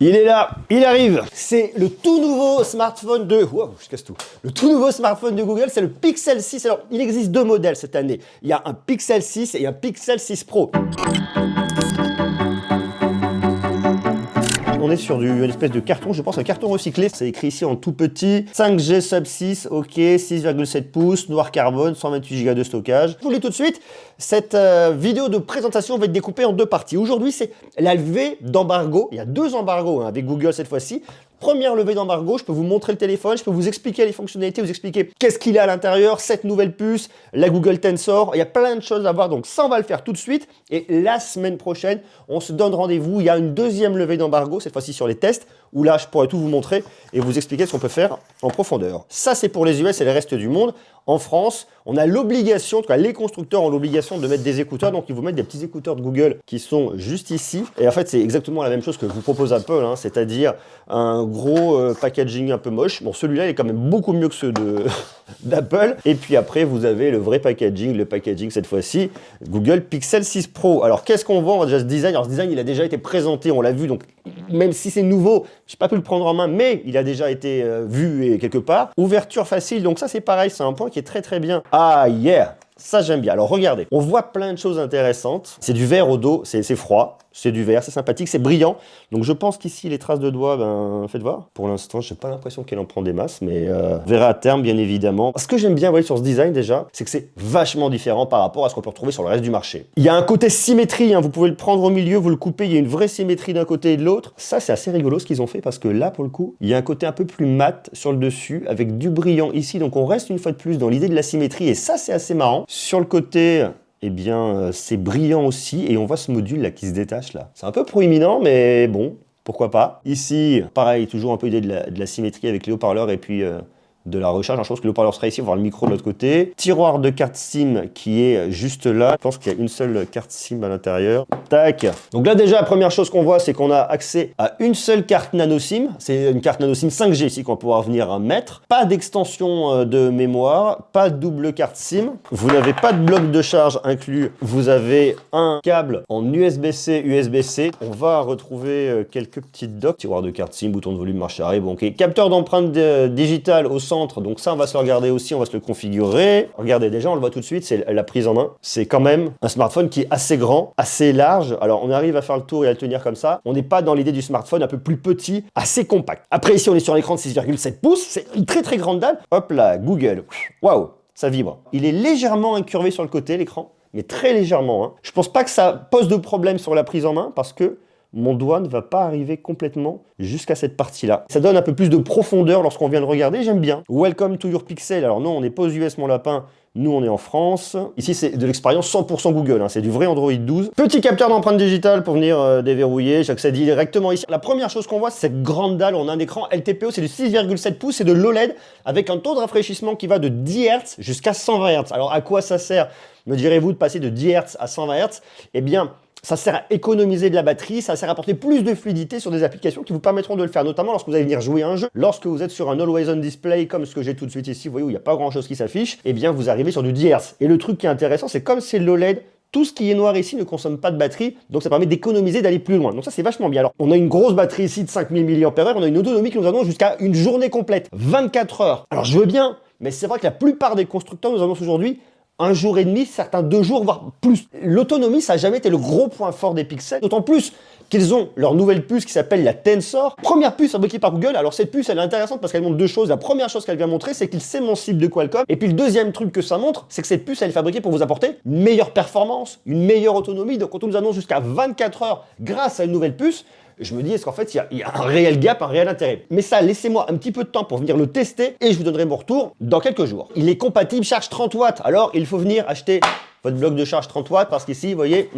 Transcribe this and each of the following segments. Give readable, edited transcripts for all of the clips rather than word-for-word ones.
Il est là, il arrive. C'est le tout nouveau smartphone de... Wow, je casse tout. Le tout nouveau smartphone de Google, c'est le Pixel 6. Alors, il existe deux modèles cette année. Il y a un Pixel 6 et un Pixel 6 Pro. On est sur une espèce de carton, je pense un carton recyclé. C'est écrit ici en tout petit. 5G sub 6, ok, 6,7 pouces, noir carbone, 128 Go de stockage. Je vous le dis tout de suite, cette vidéo de présentation va être découpée en deux parties. Aujourd'hui, c'est la levée d'embargo. Il y a deux embargos avec Google cette fois-ci. Première levée d'embargo, je peux vous montrer le téléphone, je peux vous expliquer les fonctionnalités, vous expliquer qu'est-ce qu'il a à l'intérieur, cette nouvelle puce, la Google Tensor, il y a plein de choses à voir, donc ça on va le faire tout de suite. Et la semaine prochaine, on se donne rendez-vous, il y a une deuxième levée d'embargo, cette fois-ci sur les tests, où là je pourrais tout vous montrer et vous expliquer ce qu'on peut faire en profondeur. Ça c'est pour les US et le reste du monde. En France, on a l'obligation, en tout cas les constructeurs ont l'obligation de mettre des écouteurs, donc ils vous mettent des petits écouteurs de Google qui sont juste ici. Et en fait, c'est exactement la même chose que vous propose Apple, hein, c'est-à-dire un gros packaging un peu moche. Bon, celui-là, il est quand même beaucoup mieux que ceux d'Apple. Et puis après, vous avez le vrai packaging, le packaging cette fois-ci, Google Pixel 6 Pro. Alors, qu'est-ce qu'on vend déjà ce design? Alors, ce design, il a déjà été présenté, on l'a vu, donc même si c'est nouveau, je n'ai pas pu le prendre en main, mais il a déjà été vu et quelque part. Ouverture facile, donc ça c'est pareil, c'est un point qui est très très bien. Ah yeah, ça j'aime bien. Alors regardez, on voit plein de choses intéressantes. C'est du vert au dos, c'est froid, c'est du vert, c'est sympathique, c'est brillant. Donc je pense qu'ici les traces de doigts, ben faites voir. Pour l'instant, j'ai pas l'impression qu'elle en prend des masses, mais on verra à terme bien évidemment. Ce que j'aime bien, vous voyez, sur ce design déjà, c'est que c'est vachement différent par rapport à ce qu'on peut retrouver sur le reste du marché. Il y a un côté symétrie, hein, vous pouvez le prendre au milieu, vous le coupez, il y a une vraie symétrie d'un côté et de l'autre. Ça c'est assez rigolo ce qu'ils ont fait parce que là pour le coup, il y a un côté un peu plus mat sur le dessus avec du brillant ici. Donc on reste une fois de plus dans l'idée de la symétrie et ça c'est assez marrant. Sur le côté, eh bien, c'est brillant aussi et on voit ce module là qui se détache là. C'est un peu proéminent, mais bon, pourquoi pas. Ici, pareil, toujours un peu idée de la symétrie avec les haut-parleurs et puis de la recharge. Je pense que le haut-parleur sera ici, on va voir le micro de l'autre côté. Tiroir de carte SIM qui est juste là. Je pense qu'il y a une seule carte SIM à l'intérieur. Tac. Donc là déjà, la première chose qu'on voit, c'est qu'on a accès à une seule carte nano SIM. C'est une carte nano SIM 5G ici qu'on va pouvoir venir mettre. Pas d'extension de mémoire, pas de double carte SIM. Vous n'avez pas de bloc de charge inclus. Vous avez un câble en USB-C, USB-C. On va retrouver quelques petites docks. Tiroir de carte SIM, bouton de volume, marche arrêt. Bon, ok. Capteur d'empreinte digitale au centre. Donc ça, on va se le regarder aussi, on va se le configurer. Regardez, déjà, on le voit tout de suite, c'est la prise en main. C'est quand même un smartphone qui est assez grand, assez large. Alors, on arrive à faire le tour et à le tenir comme ça. On n'est pas dans l'idée du smartphone un peu plus petit, assez compact. Après, ici, on est sur un écran de 6,7 pouces. C'est une très, très grande dalle. Hop là, Google. Waouh, ça vibre. Il est légèrement incurvé sur le côté, l'écran, mais très légèrement. Hein. Je pense pas que ça pose de problème sur la prise en main parce que mon doigt ne va pas arriver complètement jusqu'à cette partie-là. Ça donne un peu plus de profondeur lorsqu'on vient le regarder, j'aime bien. Welcome to your Pixel. Alors non, on n'est pas aux US, mon lapin. Nous, on est en France. Ici, c'est de l'expérience 100% Google. Hein. C'est du vrai Android 12. Petit capteur d'empreinte digitale pour venir déverrouiller. J'accède directement ici. La première chose qu'on voit, c'est cette grande dalle. On a un écran LTPO, c'est du 6,7 pouces. C'est de l'OLED avec un taux de rafraîchissement qui va de 10 Hz jusqu'à 120 Hz. Alors, à quoi ça sert, me direz-vous, de passer de 10 Hz à 120 Hz? Eh bien, ça sert à économiser de la batterie, ça sert à apporter plus de fluidité sur des applications qui vous permettront de le faire, notamment lorsque vous allez venir jouer à un jeu. Lorsque vous êtes sur un Always On Display, comme ce que j'ai tout de suite ici, vous voyez où il n'y a pas grand chose qui s'affiche, eh bien vous arrivez sur du 10 Hz. Et le truc qui est intéressant, c'est comme c'est l'OLED, tout ce qui est noir ici ne consomme pas de batterie, donc ça permet d'économiser, d'aller plus loin. Donc ça, c'est vachement bien. Alors, on a une grosse batterie ici de 5000 mAh, on a une autonomie qui nous annonce jusqu'à une journée complète, 24 heures. Alors, je veux bien, mais c'est vrai que la plupart des constructeurs nous annoncent aujourd'hui un jour et demi, certains 2 jours, voire plus. L'autonomie, ça n'a jamais été le gros point fort des Pixels, d'autant plus qu'ils ont leur nouvelle puce qui s'appelle la Tensor. Première puce fabriquée par Google. Alors cette puce, elle est intéressante parce qu'elle montre deux choses. La première chose qu'elle vient montrer, c'est qu'il s'émancipe de Qualcomm. Et puis le deuxième truc que ça montre, c'est que cette puce, elle est fabriquée pour vous apporter une meilleure performance, une meilleure autonomie. Donc quand on nous annonce jusqu'à 24 heures grâce à une nouvelle puce, je me dis, est-ce qu'en fait, il y a un réel gap, un réel intérêt? Mais ça, laissez-moi un petit peu de temps pour venir le tester et je vous donnerai mon retour dans quelques jours. Il est compatible charge 30 watts. Alors, il faut venir acheter votre bloc de charge 30 watts parce qu'ici, vous voyez,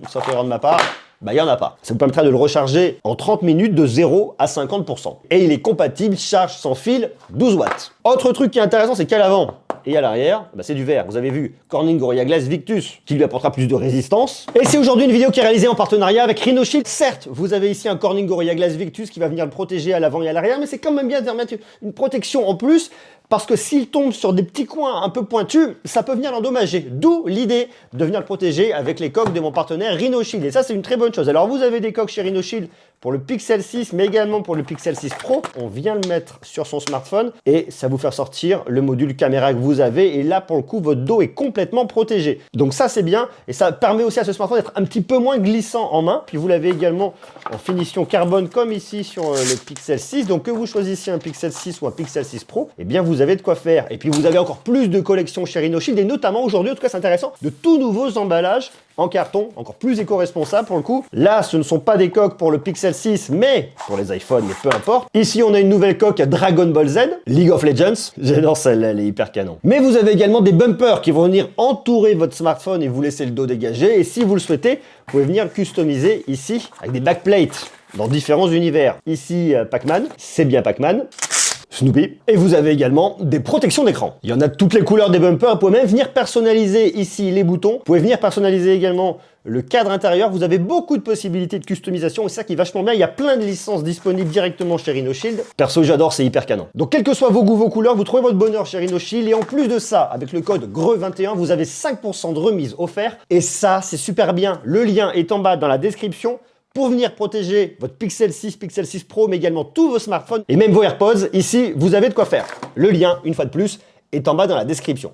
sauf erreur de ma part, bah, il n'y en a pas. Ça vous permettra de le recharger en 30 minutes de 0 à 50%. Et il est compatible charge sans fil 12 watts. Autre truc qui est intéressant, c'est qu'à l'avant et à l'arrière, bah c'est du verre. Vous avez vu Corning Gorilla Glass Victus qui lui apportera plus de résistance. Et c'est aujourd'hui une vidéo qui est réalisée en partenariat avec Rhino Shield. Certes, vous avez ici un Corning Gorilla Glass Victus qui va venir le protéger à l'avant et à l'arrière, mais c'est quand même bien de remettre une protection en plus parce que s'il tombe sur des petits coins un peu pointus, ça peut venir l'endommager. D'où l'idée de venir le protéger avec les coques de mon partenaire Rhino Shield. Et ça, c'est une très bonne chose. Alors, vous avez des coques chez Rhino Shield pour le Pixel 6, mais également pour le Pixel 6 Pro. On vient le mettre sur son smartphone et ça vous fait sortir le module caméra que vous avez. Et là, pour le coup, votre dos est complètement protégé. Donc ça, c'est bien. Et ça permet aussi à ce smartphone d'être un petit peu moins glissant en main. Puis vous l'avez également en finition carbone, comme ici sur le Pixel 6. Donc que vous choisissiez un Pixel 6 ou un Pixel 6 Pro, eh bien, vous avez de quoi faire. Et puis, vous avez encore plus de collections chez Rhinoshield. Et notamment aujourd'hui, en tout cas, c'est intéressant, de tout nouveaux emballages en carton, encore plus éco-responsable pour le coup. Là, ce ne sont pas des coques pour le Pixel 6, mais pour les iPhones, mais peu importe. Ici, on a une nouvelle coque Dragon Ball Z, League of Legends. J'adore celle-là, elle est hyper canon. Mais vous avez également des bumpers qui vont venir entourer votre smartphone et vous laisser le dos dégagé. Et si vous le souhaitez, vous pouvez venir customiser ici avec des backplates dans différents univers. Ici, Pac-Man, c'est bien Pac-Man. Snoopy. Et vous avez également des protections d'écran. Il y en a de toutes les couleurs des bumpers. Vous pouvez même venir personnaliser ici les boutons. Vous pouvez venir personnaliser également le cadre intérieur. Vous avez beaucoup de possibilités de customisation et c'est ça qui est vachement bien. Il y a plein de licences disponibles directement chez Rhinoshield. Perso, j'adore, c'est hyper canon. Donc, quels que soient vos goûts, vos couleurs, vous trouvez votre bonheur chez Rhinoshield. Et en plus de ça, avec le code GREU21, vous avez 5% de remise offert. Et ça, c'est super bien. Le lien est en bas dans la description. Pour venir protéger votre Pixel 6, Pixel 6 Pro, mais également tous vos smartphones et même vos AirPods, ici, vous avez de quoi faire. Le lien, une fois de plus, est en bas dans la description.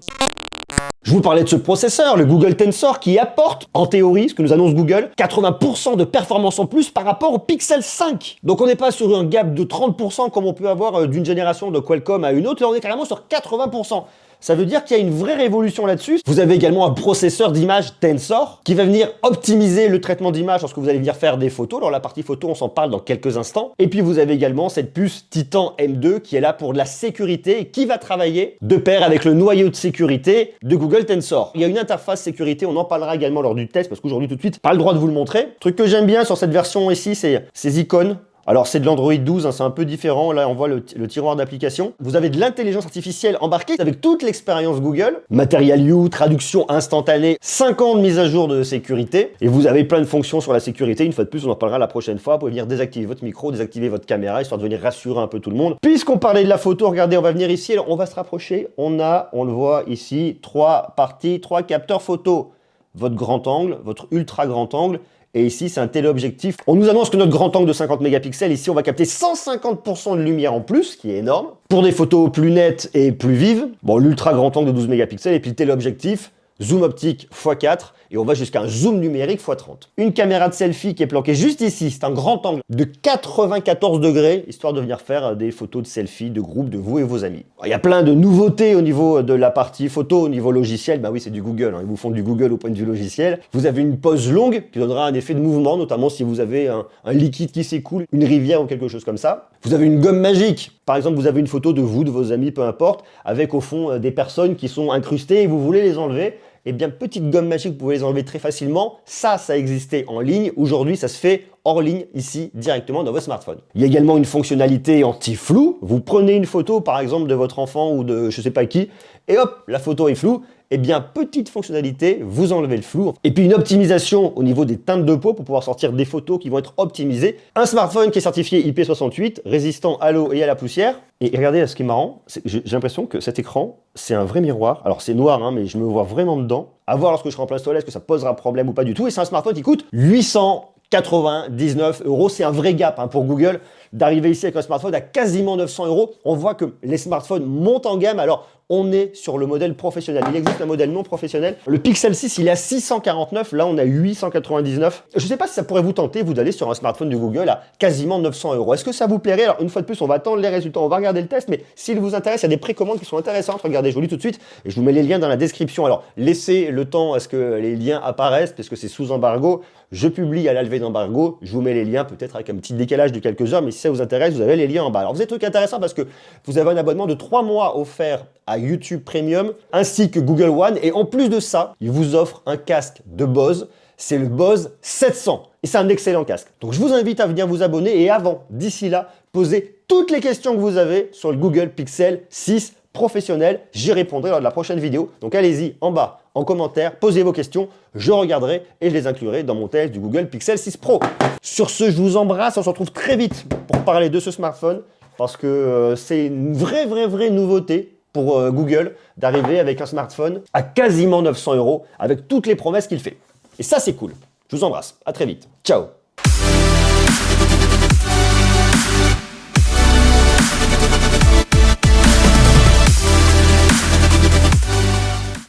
Je vous parlais de ce processeur, le Google Tensor, qui apporte, en théorie, ce que nous annonce Google, 80% de performance en plus par rapport au Pixel 5. Donc on n'est pas sur un gap de 30% comme on peut avoir d'une génération de Qualcomm à une autre, là on est carrément sur 80%. Ça veut dire qu'il y a une vraie révolution là-dessus. Vous avez également un processeur d'image Tensor qui va venir optimiser le traitement d'image lorsque vous allez venir faire des photos. Alors la partie photo, on s'en parle dans quelques instants. Et puis vous avez également cette puce Titan M2 qui est là pour de la sécurité et qui va travailler de pair avec le noyau de sécurité de Google Tensor. Il y a une interface sécurité, on en parlera également lors du test parce qu'aujourd'hui tout de suite, pas le droit de vous le montrer. Le truc que j'aime bien sur cette version ici, c'est ces icônes. Alors c'est de l'Android 12, hein, c'est un peu différent, là on voit le tiroir d'application. Vous avez de l'intelligence artificielle embarquée avec toute l'expérience Google, Material You, traduction instantanée, 5 ans de mise à jour de sécurité, et vous avez plein de fonctions sur la sécurité, une fois de plus on en parlera la prochaine fois, vous pouvez venir désactiver votre micro, désactiver votre caméra, histoire de venir rassurer un peu tout le monde. Puisqu'on parlait de la photo, regardez, on va venir ici, alors on va se rapprocher, on le voit ici, 3 parties, 3 capteurs photo. Votre grand angle, votre ultra grand angle, et ici, c'est un téléobjectif. On nous annonce que notre grand angle de 50 mégapixels, ici, on va capter 150% de lumière en plus, ce qui est énorme. Pour des photos plus nettes et plus vives, bon, l'ultra grand angle de 12 mégapixels, et puis le téléobjectif, zoom optique x4, et on va jusqu'à un zoom numérique x30. Une caméra de selfie qui est planquée juste ici, c'est un grand angle de 94 degrés, histoire de venir faire des photos de selfie, de groupe, de vous et vos amis. Il y a plein de nouveautés au niveau de la partie photo, au niveau logiciel, bah oui c'est du Google, hein. Ils vous font du Google au point de vue logiciel. Vous avez une pose longue qui donnera un effet de mouvement, notamment si vous avez un liquide qui s'écoule, une rivière ou quelque chose comme ça. Vous avez une gomme magique, par exemple vous avez une photo de vous, de vos amis, peu importe, avec au fond des personnes qui sont incrustées et vous voulez les enlever. Eh bien, petite gomme magique, vous pouvez les enlever très facilement. Ça existait en ligne. Aujourd'hui, ça se fait hors ligne, ici, directement dans votre smartphone. Il y a également une fonctionnalité anti-flou. Vous prenez une photo, par exemple, de votre enfant ou de je sais pas qui, et hop, la photo est floue. Eh bien, petite fonctionnalité, vous enlevez le flou. Et puis une optimisation au niveau des teintes de peau pour pouvoir sortir des photos qui vont être optimisées. Un smartphone qui est certifié IP68, résistant à l'eau et à la poussière. Et regardez, ce qui est marrant, j'ai l'impression que cet écran, c'est un vrai miroir. Alors c'est noir, hein, mais je me vois vraiment dedans. À voir lorsque je serai en plein soleil, est-ce que ça posera problème ou pas du tout. Et c'est un smartphone qui coûte 899 €. C'est un vrai gap hein, pour Google d'arriver ici avec un smartphone à quasiment 900 €. On voit que les smartphones montent en gamme. Alors, on est sur le modèle professionnel. Il existe un modèle non professionnel. Le Pixel 6, il est à 649. Là, on a 899. Je ne sais pas si ça pourrait vous tenter, vous, d'aller sur un smartphone de Google à quasiment 900 €. Est-ce que ça vous plairait? Alors, une fois de plus, on va attendre les résultats. On va regarder le test. Mais s'il vous intéresse, il y a des précommandes qui sont intéressantes. Regardez, je vous lis tout de suite. Et je vous mets les liens dans la description. Alors, laissez le temps à ce que les liens apparaissent, parce que c'est sous embargo. Je publie à la levée d'embargo. Je vous mets les liens, peut-être avec un petit décalage de quelques heures. Mais si ça vous intéresse, vous avez les liens en bas. Alors, vous avez des trucs intéressants parce que vous avez un abonnement de 3 mois offert à YouTube Premium, ainsi que Google One. Et en plus de ça, il vous offre un casque de Bose. C'est le Bose 700. Et c'est un excellent casque. Donc, je vous invite à venir vous abonner. Et avant, d'ici là, posez toutes les questions que vous avez sur le Google Pixel 6 professionnel. J'y répondrai lors de la prochaine vidéo. Donc, allez-y en bas, en commentaire, posez vos questions. Je regarderai et je les inclurai dans mon test du Google Pixel 6 Pro. Sur ce, je vous embrasse. On se retrouve très vite pour parler de ce smartphone. Parce que c'est une vraie nouveauté pour Google d'arriver avec un smartphone à quasiment 900 € avec toutes les promesses qu'il fait. Et ça, c'est cool. Je vous embrasse. À très vite. Ciao.